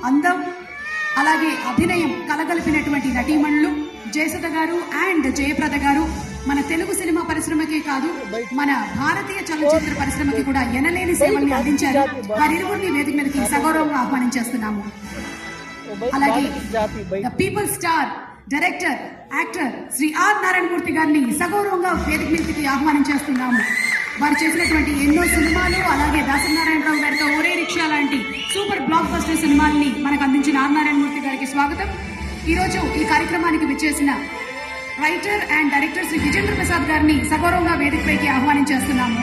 అందం అలాగే అభినయం కలగలిపినటువంటి నటీమణులు జయసుధ గారు అండ్ జయప్రద గారు మన తెలుగు సినిమా పరిశ్రమకే కాదు మన భారతీయ చలనచిత్ర పరిశ్రమకి కూడా ఎనలేని సేవల్ని అందించారు. వారిరువురిని వేదిక మీదకి సగౌరవంగా ఆహ్వానించేస్తున్నాము. అలాగే the people star director actor Shri R Narayanamurthy గారిని సగౌరవంగా వేదిక మీదకి ఆహ్వానించేస్తున్నాము. వారు చేసినటువంటి ఎన్నో సినిమాలు అలాగే దాసనారాయణరావు గారితో ఒరే రిక్షా లాంటి సూపర్ బ్లాక్ బస్టర్ సినిమాల్ని మనకు అందించిన ఆర్ నారాయణమూర్తి గారికి స్వాగతం. ఈరోజు ఈ కార్యక్రమానికి విచ్చేసిన writer and director Shri Vijayendra Prasad గారిని సగౌరవంగా వేదికపైకి ఆహ్వానించేస్తున్నాము.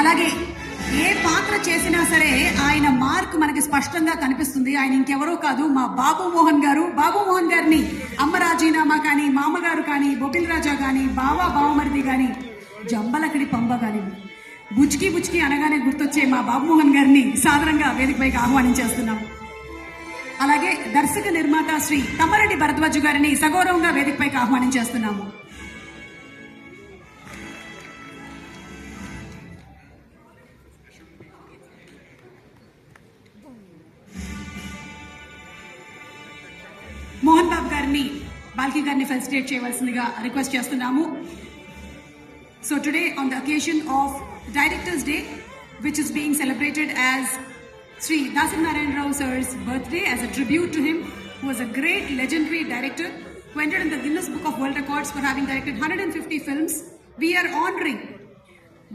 అలాగే ఏ పాత్ర చేసినా సరే ఆయన మార్క్ మనకి స్పష్టంగా కనిపిస్తుంది. ఆయన ఇంకెవరో కాదు, మా బాబు మోహన్ గారు. బాబు మోహన్ గారిని అమ్మ రాజీనామా కానీ, మామగారు కానీ, బొబిల్ రాజా కానీ, బావా బావమరిది కానీ, జంబలకడి పంబ కానీ, బుచ్కి బుచ్కి అనగానే గుర్తొచ్చే మా బాబు మోహన్ గారిని సాదరంగా వేదికపైకి ఆహ్వానించేస్తున్నాము. అలాగే దర్శక నిర్మాత శ్రీ తమ్మరెడ్డి భరద్వాజ్ గారిని సగౌరవంగా వేదికపైకి ఆహ్వానించేస్తున్నాము. మోహన్ బాబు గారిని బాల్కి గారిని ఫెలిసిటేట్ చేయవలసిందిగా రిక్వెస్ట్ చేస్తున్నాము. So today on the occasion of Directors Day, which is being celebrated as Sri Dasanarayan Rao sir's birthday, as a tribute to him, who was a great legendary director who entered in the Guinness Book of World Records for having directed 150 films, we are honoring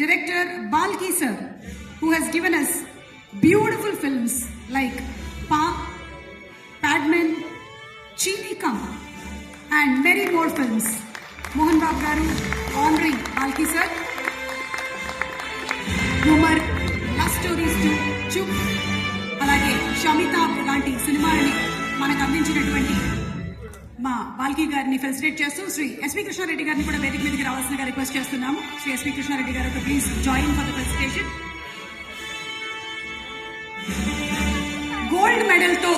director Balki sir, who has given us beautiful films like Pa, Padman, Chini Kam and many more films. Mohan Babu garu honoring Balki sir. Humor, love stories to Chup, అలాగే షమితాబ్ లాంటి సినిమాలని మనకు అందించినటువంటి మా బాల్కి గారిని felicitate చేస్తూ Shri SV Krishna Reddy గారిని కూడా వేదిక మీదకి రావాల్సిందిగా రిక్వెస్ట్ చేస్తున్నాము. శ్రీ ఎస్వి కృష్ణారెడ్డి గారు please join for the felicitation. Gold medal తో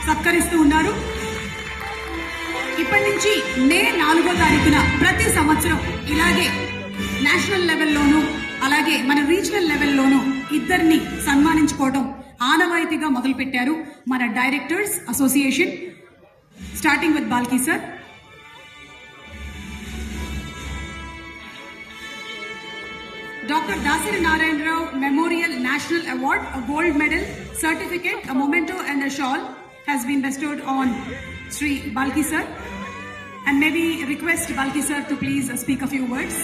సత్కరిస్తూ ఉన్నారు. ఇప్పటి నుంచి మే 4వ తారీఖున ప్రతి సంవత్సరం ఇలాగే నేషనల్ లెవెల్లోనూ అలాగే మన రీజనల్ లెవెల్లోనూ ఇద్దరిని సన్మానించుకోవడం ఆనవాయితీగా మొదలుపెట్టారు మన directors association, starting with Balki sir. Doctor Dasari Narayana Rao memorial national award, a gold medal, certificate, a memento and a shawl has been bestowed on Sri Balki sir, and maybe request Balki sir to please speak a few words.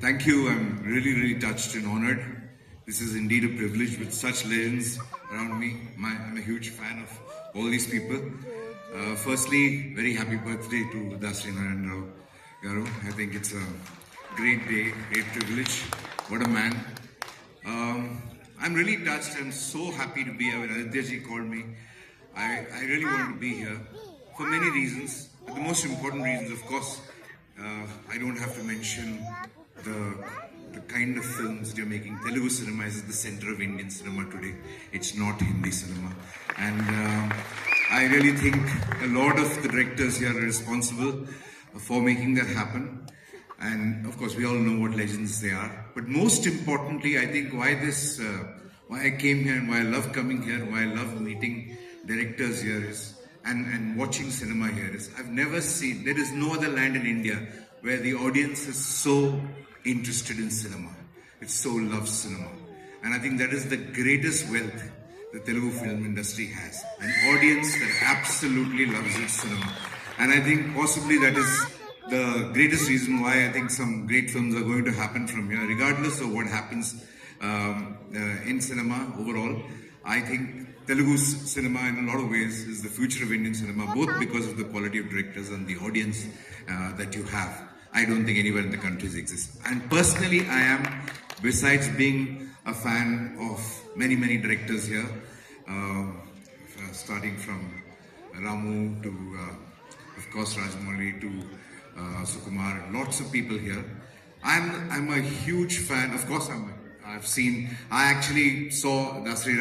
Thank you. I'm really touched and honored. This is indeed a privilege with such legends around me. I'm a huge fan of all these people. Firstly, very happy birthday to Dasri Narayan Rao Garu. I think it's a great day, great privilege. What a man. I'm really touched. I'm so happy to be here. When Aditya ji called me, I really wanted to be here for many reasons. But the most important reasons, of course, I don't have to mention the kind of films that you're making. Telugu cinema is at the center of Indian cinema today. It's not Hindi cinema. And I really think a lot of the directors here are responsible for making that happen. And of course, we all know what legends they are. But most importantly, I think why I came here and why I love coming here, why I love meeting directors here is, and watching cinema here is, I've never seen, there is no other land in India where the audience is so interested in cinema. It so loves cinema. And I think that is the greatest wealth the Telugu film industry has. An audience that absolutely loves its cinema. And I think possibly that is the greatest reason why I think some great films are going to happen from here, regardless of what happens in cinema overall. I think Telugu cinema in a lot of ways is the future of Indian cinema, both because of the quality of directors and the audience that you have. I don't think anywhere in the countries exists. And personally, I am, besides being a fan of many directors here, starting from Ramu to, of course, Rajamouli to Sukumar, lots of people here. I'm a huge fan. Of course, I actually saw Dasri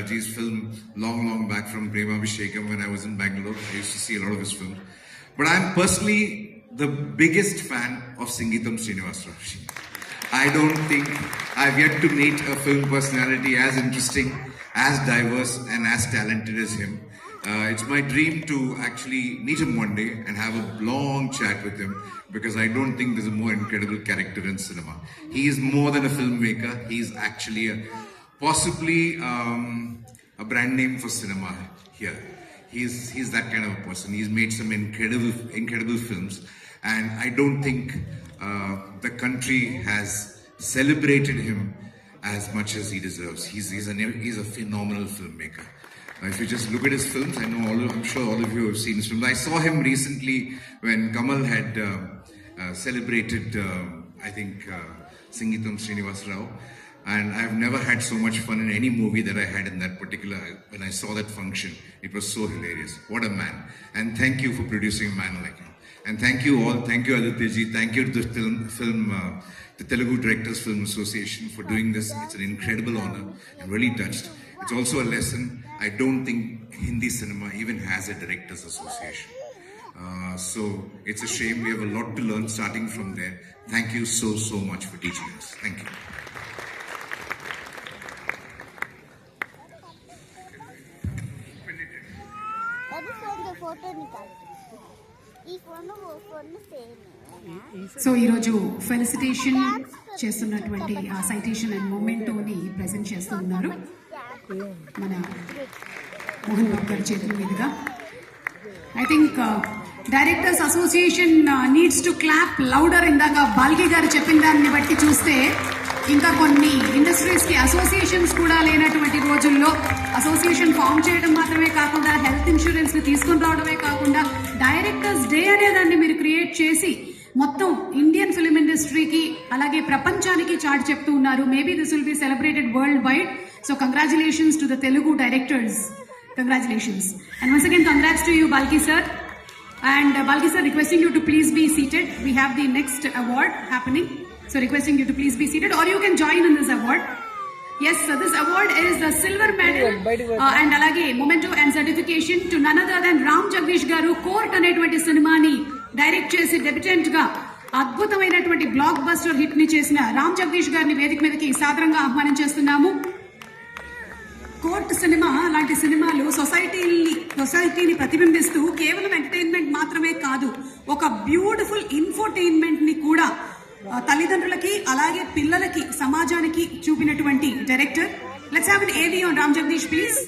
ji's film long back from Prema Abhishekam when I was in Bangalore. I used to see a lot of his films. But I'm personally the biggest fan of Sangeetam Srinivas Rao. I don't think I've yet to meet a film personality as interesting, as diverse, and as talented as him. It's my dream to actually meet him one day and have a long chat with him, because I don't think there's a more incredible character in cinema. He is more than a filmmaker. He's actually possibly a brand name for cinema here. He's that kind of a person. He's made some incredible films, and I don't think the country has celebrated him as much as he deserves. He's a phenomenal filmmaker. If you just look at his films, I'm sure all of you have seen his films. I saw him recently when Kamal had celebrated, Sangeetam Srinivas Rao. And I've never had so much fun in any movie that I had in that particular, when I saw that function. It was so hilarious. What a man. And thank you for producing a man like him. And thank you all. Thank you, Aditya ji. Thank you to the Telugu Directors Film Association for doing this. It's an incredible honor. I'm really touched. It's also a lesson. I don't think Hindi cinema even has a Directors Association. So it's a shame. We have a lot to learn starting from there. Thank you so much for teaching us. Thank you. Photo निकाल ఈ phone same so ఈరోజు felicitation చేస్తున్నటువంటి ఆ citation and మొమెంటోని present చేస్తూ ఉన్నారు మన మోహన్ బాబు గారి చేతుల మీదుగా. I think directors association needs to clap louder. ఇందాక బాల్కి గారు చెప్పిన దాన్ని బట్టి చూస్తే ఇంకా కొన్ని ఇండస్ట్రీస్ కి అసోసియేషన్స్ కూడా లేనటువంటి రోజుల్లో అసోసియేషన్ ఫామ్ చేయడం మాత్రమే కాకుండా హెల్త్ ఇన్సూరెన్స్ ని తీసుకుని రావడమే కాకుండా డైరెక్టర్స్ డే అనేదాన్ని మీరు క్రియేట్ చేసి మొత్తం ఇండియన్ ఫిల్మ్ ఇండస్ట్రీకి అలాగే ప్రపంచానికి చాటి చెప్తూ ఉన్నారు. Maybe this will be celebrated world wide. So congratulations to the Telugu directors. Congratulations. And once again, congrats to you, Balki sir. And Balki sir, requesting you to please be seated. We have the next award happening. So requesting you to please be seated, or you can join in this award. Yes, so this award is the silver medal and alage memento and certification to none other than Ram Jagdish garu. Court అనేటువంటి సినిమాని direct చేసి debutante గా అద్భుతమైనటువంటి block buster hit ని చేసిన రామ్ జగదీష్ గారిని వేదిక మీదకి సాదరంగా ఆహ్వానం చేస్తున్నాము. కోర్ట్ సినిమా లాంటి సినిమాలు సొసైటీని ప్రతిబింబిస్తూ కేవలం ఎంటర్టైన్మెంట్ మాత్రమే కాదు, ఒక బ్యూటిఫుల్ ఇన్ఫోటైన్మెంట్ ని కూడా తల్లిదండ్రులకి అలాగే పిల్లలకి సమాజానికి చూపినటువంటి director. Let's have an AV on Ram Jagdish please.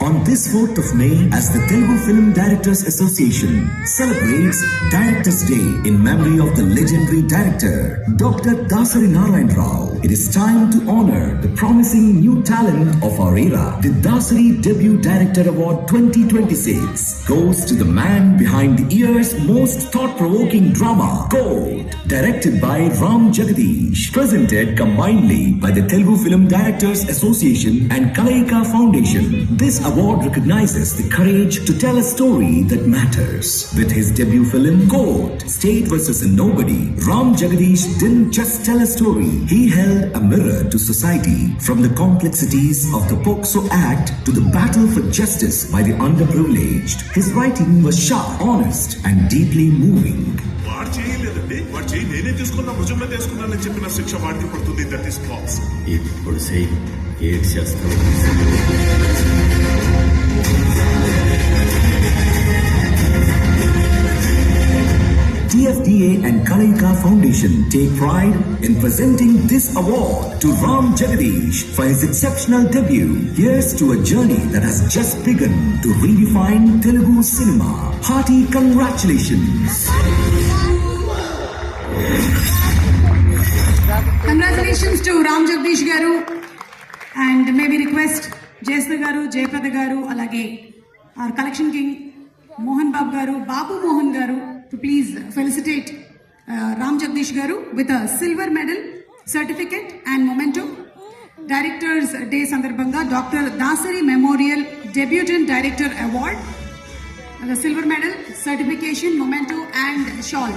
On this 4th of May, as the Telugu Film Directors Association celebrates Directors Day in memory of the legendary director Dr. Dasari Narayan Rao, it is time to honor the promising new talent of our era. The Dasari Debut Director Award 2026 goes to the man behind the year's most thought-provoking drama, Gold, directed by Ram Jagdish, presented combinedly by the Telugu Film Directors Association and Kalaika Foundation. This award recognizes the courage to tell a story that matters. With his debut film Gold, State vs. Nobody, Ram Jagdish didn't just tell a story, he held a mirror to society. From the complexities of the POCSO Act to the battle for justice by the underprivileged, his writing was sharp, honest and deeply moving. వాడు చేయలేదండి, వాడు చేయి నేనే తీసుకున్నా, భుజంలో తీసుకున్నానని చెప్పిన శిక్ష వాడికి పడుతుంది. That is false. ఇప్పుడు సై ఏడ్ చేస్తావు. TFDA and Kalaika Foundation take pride in presenting this award to Ram Jagdish for his exceptional debut. Here's to a journey that has just begun to redefine Telugu cinema. Hearty congratulations. Congratulations to Ram Jagdish garu, and may we request Jayasudha garu, Jayaprada garu, alage our collection king Mohan Babu garu, Babu Mohan garu to please felicitate Ram Jagdish garu with a silver medal, certificate and memento. Directors Day Sandarbhanga Dr. Dasari Memorial Debutant Director Award, the silver medal, certification, memento and shawl.